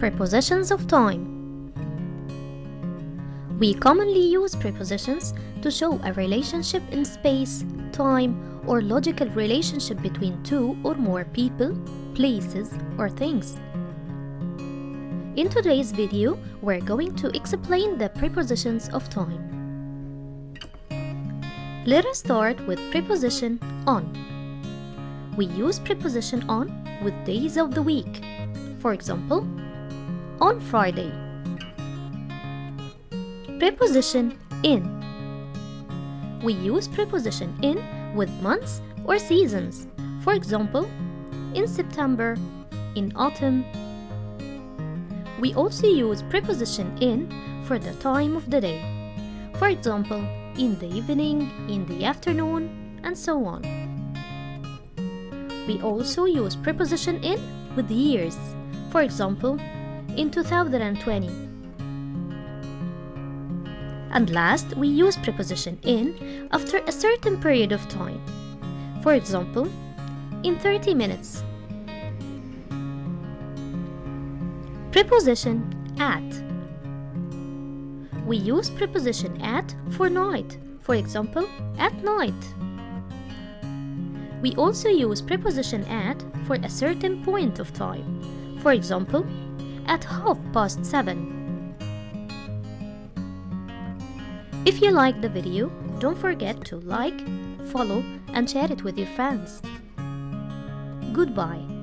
Prepositions of time. We commonly use prepositions to show a relationship in space, time, or logical relationship between two or more people, places, or things. In today's video, we're going to explain the prepositions of time. Let us start with preposition on. We use preposition on with days of the week. For example, on Friday. Preposition in. We use preposition in with months or seasons. For example, in September, in autumn. We also use preposition in for the time of the day. For example, in the evening, in the afternoon, and so on. We also use preposition in with years. For example, in 2020. And last, we use preposition in after a certain period of time. For example, in 30 minutes. Preposition at. We use preposition at for night. For example, at night. We also use preposition at for a certain point of time. For example, at 7:30. If you like the video, don't forget to like, follow, and share it with your friends. Goodbye.